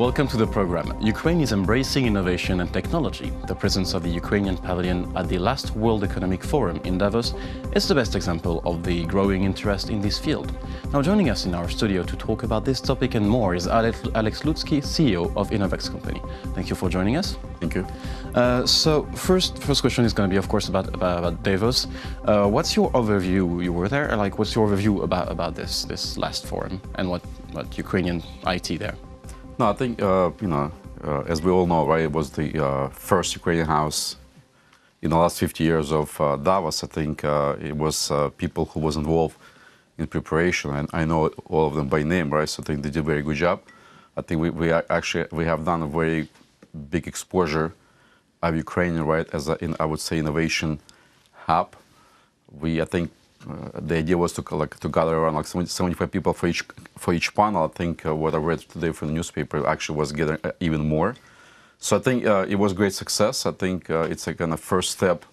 welcome to the program. Ukraine is embracing innovation and technology. The presence of the Ukrainian pavilion at the last World Economic Forum in Davos is the best example of the growing interest in this field. Now joining us in our studio to talk about this topic and more is Alex Lutskiy, CEO of Innovecs company. Thank you for joining us. Thank you. So first question is going to be, of course, about Davos. What's your overview? You were there. What's your overview about this last forum and what Ukrainian IT there? No, I think as we all know, right, it was the first Ukrainian House in the last 50 years of Davos. I think it was people who was involved in preparation, and I know all of them by name, right? So I think they did a very good job. I think we have done a very big exposure of Ukraine, right, as I would say, innovation hub. I think the idea was to gather around like 75 people for each panel. I think what I read today from the newspaper actually was gathering even more. So I think it was a great success. I think it's a kind of first step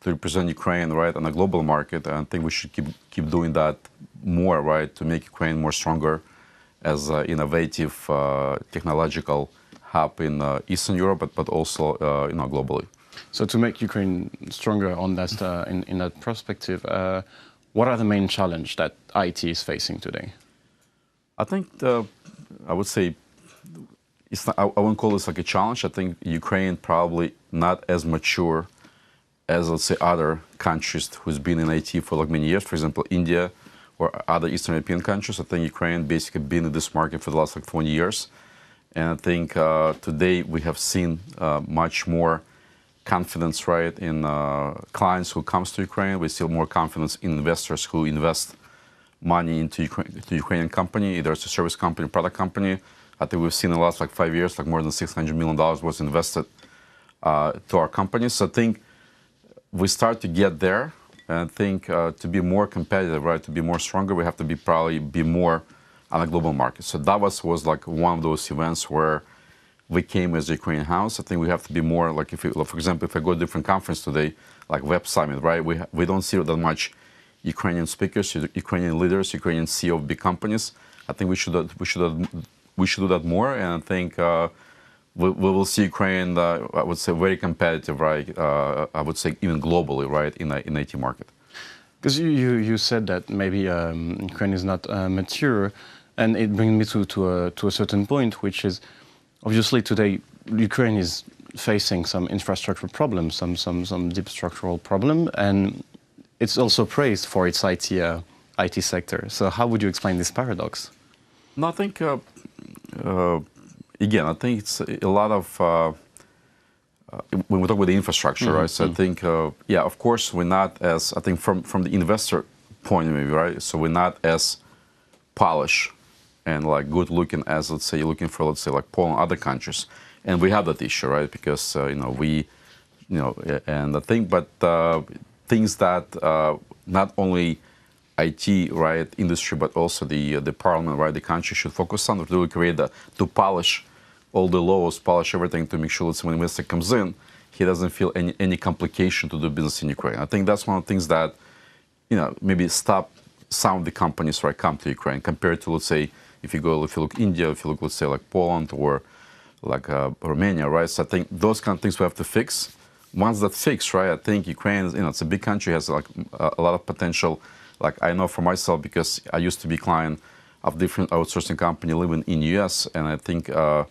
to represent Ukraine, right, on a global market. And I think we should keep doing that more, right, to make Ukraine more stronger as an innovative technological hub in Eastern Europe, but also globally. So to make Ukraine stronger on that, in that perspective, what are the main challenges that IT is facing today? I think I would say it's not, I wouldn't call this like a challenge. I think Ukraine probably not as mature as, let's say, other countries who's been in IT for like many years. For example, India or other Eastern European countries. I think Ukraine basically been in this market for the last like 20 years. And I think today we have seen much more confidence, right, in clients who comes to Ukraine. We see more confidence in investors who invest money into Ukrainian company, either it's a service company, product company. I think we've seen in the last like 5 years, like more than $600 million was invested to our companies. So I think we start to get there. And I think to be more competitive, right, to be more stronger, we have to probably be more on a global market. So Davos was like one of those events where we came as a Ukrainian House. I think we have to be more like, for example, if I go to a different conference today, like Web Summit, right? We don't see that much Ukrainian speakers, Ukrainian leaders, Ukrainian CEO of big companies. I think we should do that more, and I think we will see Ukraine, I would say, very competitive, right? I would say even globally, right, in IT market. Because you said that maybe Ukraine is not mature, and it brings me to a certain point, which is obviously today Ukraine is facing some infrastructural problems, some deep structural problem, and it's also praised for its IT sector. So how would you explain this paradox? No, I think again, I think it's a lot of when we talk about the infrastructure, right? So I think yeah, of course we're not as, I think from the investor point of view, right? So we're not as polished and like good looking as, let's say, you're looking for, let's say, like Poland, other countries, and we have that issue, right? Because and I think, but things that not only IT, right, industry, but also the parliament, right, the country should focus on to create to polish all the laws, polish everything to make sure that when an investor comes in, he doesn't feel any complication to do business in Ukraine. I think that's one of the things that maybe stop some of the companies, right, come to Ukraine compared to, let's say, if you look India, if you look, let's say, like Poland or like Romania, right? So I think those kind of things we have to fix. Once that's fixed, right, I think Ukraine is, it's a big country, has like a lot of potential. Like I know for myself, because I used to be client of different outsourcing company living in US, and I think I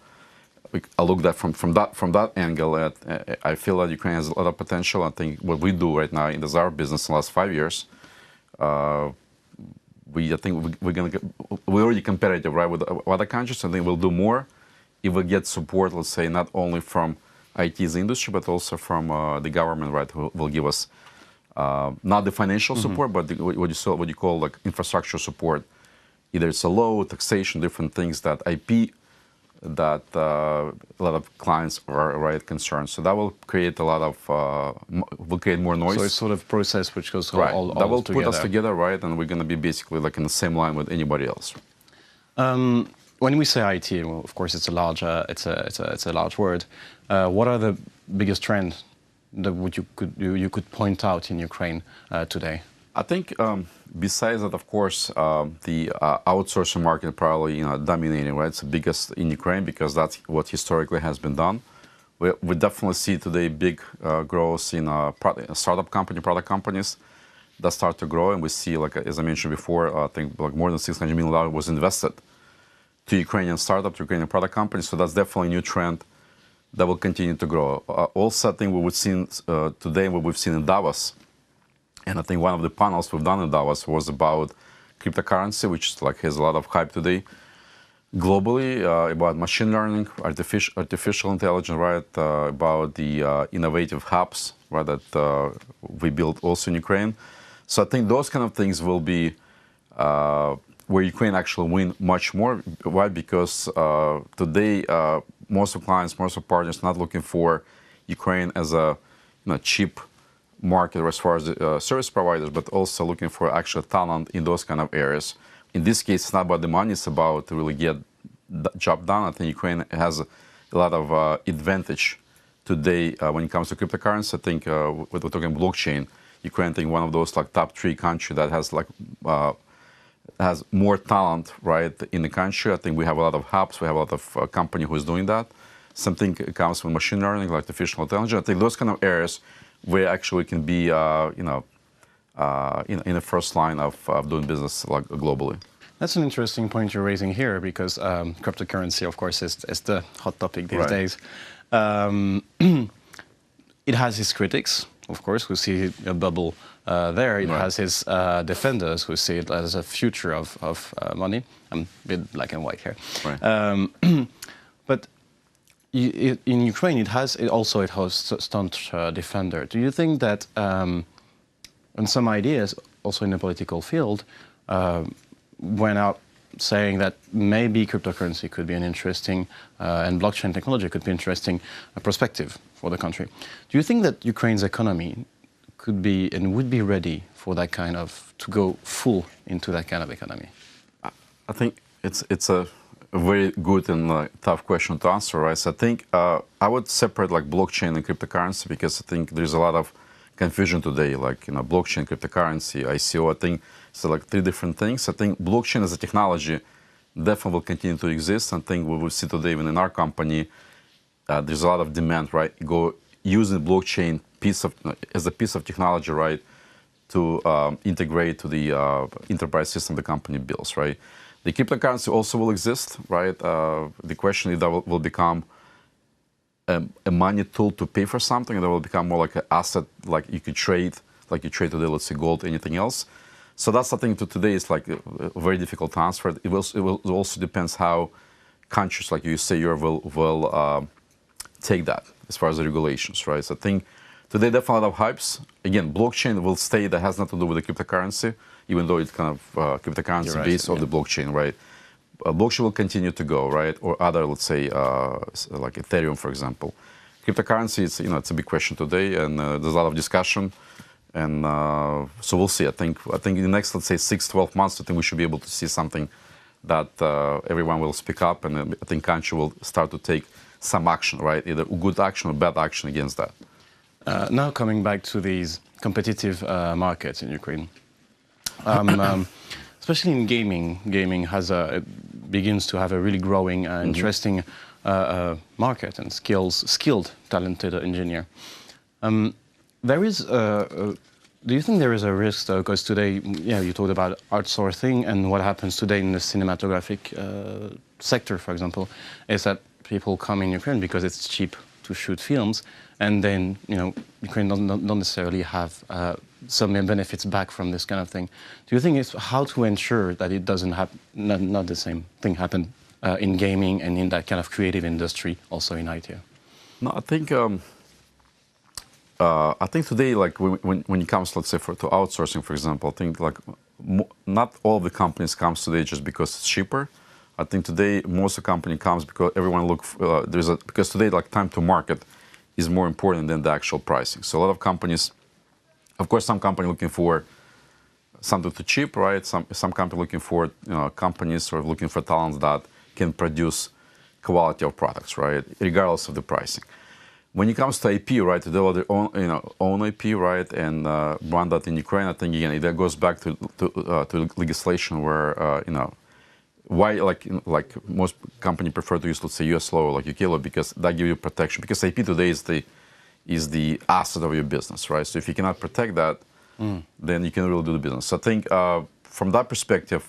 look at from that angle. I feel that Ukraine has a lot of potential. I think what we do right now in the Zara business in the last 5 years, I think we're already competitive, right, with other countries. I think we'll do more if we get support, let's say, not only from IT's industry, but also from the government, right, who will give us not the financial support, but what you call like infrastructure support. Either it's a law, taxation, different things that IP, that a lot of clients are, right, concerned. So that will create a lot of, will create more noise. So it's sort of process which goes right. all that will together. Put us together, right, and we're going to be basically like in the same line with anybody else. When we say IT, well, of course, it's a large word. What are the biggest trends that you could point out in Ukraine today? I think besides that, of course, the outsourcing market probably dominating, right? It's the biggest in Ukraine because that's what historically has been done. We definitely see today big growth in startup product companies that start to grow, and we see, like as I mentioned before, I think like more than $600 million was invested to Ukrainian startups, Ukrainian product companies. So that's definitely a new trend that will continue to grow. Also, I think what we've seen today, what we've seen in Davos, and I think one of the panels we've done in Davos was about cryptocurrency, which like has a lot of hype today globally, about machine learning, artificial intelligence, right? About the innovative hubs, right, that we built also in Ukraine. So I think those kind of things will be where Ukraine actually win much more. Why? Because today most of clients, most of partners, not looking for Ukraine as a cheap market as far as service providers, but also looking for actual talent in those kind of areas. In this case, it's not about the money; it's about to really get the job done. I think Ukraine has a lot of advantage today when it comes to cryptocurrency. I think we're talking blockchain. Ukraine, I think, one of those like top 3 countries that has like has more talent, right, in the country. I think we have a lot of hubs. We have a lot of company who is doing that. Something comes from machine learning, like artificial intelligence. I think those kind of areas where actually can be, in the first line of doing business like globally. That's an interesting point you're raising here because cryptocurrency, of course, is the hot topic these days. It has its critics, of course, who see a bubble there. It has its defenders who see it as a future of money. I'm a bit black and white here. But in Ukraine, it has staunch defender. Do you think that, and some ideas also in the political field, went out saying that maybe cryptocurrency could be an interesting, and blockchain technology could be interesting perspective for the country. Do you think that Ukraine's economy could be and would be ready for that kind of, to go full into that kind of economy? I think it's a very good and tough question to answer, right? So I think I would separate like blockchain and cryptocurrency because I think there's a lot of confusion today, like blockchain, cryptocurrency, ICO. I think it's like 3 different things. I think blockchain as a technology definitely will continue to exist. I think we will see today even in our company, there's a lot of demand, right? Go using blockchain as a piece of technology, right, to integrate to the enterprise system the company builds, right? The cryptocurrency also will exist, right? The question is that will become a money tool to pay for something, and that will become more like an asset, like you could trade, like you trade today, let's say gold, anything else. So that's something to today is like a very difficult to answer. It will also depends how countries, like you say, Europe will take that as far as the regulations, right? So I think today definitely a lot of hypes. Again, blockchain will stay. That has nothing to do with the cryptocurrency, even though it's kind of cryptocurrency based on the blockchain, right? Blockchain will continue to go, right? Or other, let's say, like Ethereum, for example. Cryptocurrency, it's a big question today, and there's a lot of discussion. And so we'll see. I think in the next, let's say, 6-12 months, I think we should be able to see something that everyone will speak up, and I think country will start to take some action, right? Either good action or bad action against that. Now coming back to these competitive markets in Ukraine, especially in gaming begins to have a really growing, interesting market and skilled, talented engineer. Do you think there is a risk, though, because today, you talked about outsourcing, and what happens today in the cinematographic sector, for example, is that people come in Ukraine because it's cheap to shoot films, and then Ukraine don't necessarily have some benefits back from this kind of thing. Do you think it's how to ensure that it doesn't happen, not the same thing happen in gaming and in that kind of creative industry, also in IT? No, I think today, like when it comes, let's say, to outsourcing, for example, I think like not all of the companies comes today just because it's cheaper. I think today most of the company comes because everyone because today like time to market is more important than the actual pricing. So a lot of companies, of course, some company looking for something too cheap, right? Some company looking for companies or looking for talents that can produce quality of products, right? Regardless of the pricing. when it comes to IP, right, to develop their own, own IP, right, and run that in Ukraine, I think again that goes back to legislation where why like most companies prefer to use, let's say, U.S. law or like UK law, because that gives you protection. Because IP today is the asset of your business, right? So if you cannot protect that, then you can really do the business. So I think from that perspective,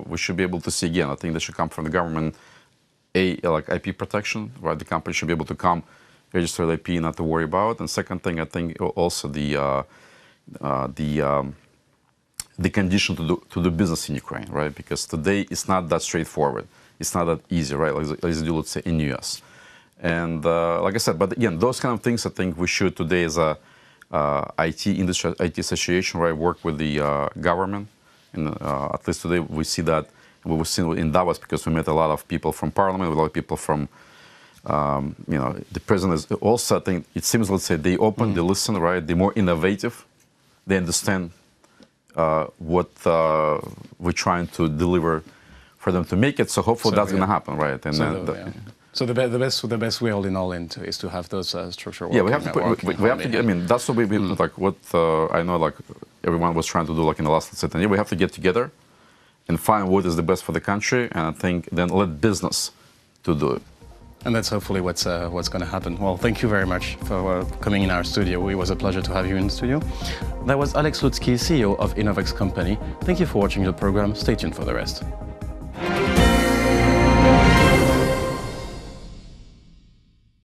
we should be able to see again. I think that should come from the government, like IP protection, right? The company should be able to come register the IP, not to worry about. And second thing, I think also the condition to do business in Ukraine, right? Because today it's not that straightforward. It's not that easy, right? Like you do, let's say, in US. And like I said, but again, those kind of things I think we should today as a IT industry, IT association, right, work with the government. And at least today we see that, we were seeing in Davos, because we met a lot of people from parliament, a lot of people from, the president is also, I think it seems, let's say, they open, they listen, right? They're more innovative. They understand what we're trying to deliver for them to make it. So hopefully that's going to happen, right? And so the best way, all in all, is to have those structural. Yeah, we have to. I mean, that's what we like. What I know, like everyone was trying to do, like in the last 10 years, we have to get together and find what is the best for the country, and I think then let business to do it. And that's hopefully what's going to happen. Well, thank you very much for coming in our studio. It was a pleasure to have you in the studio. That was Alex Lutskiy, CEO of Innovecs company. Thank you for watching the program. Stay tuned for the rest.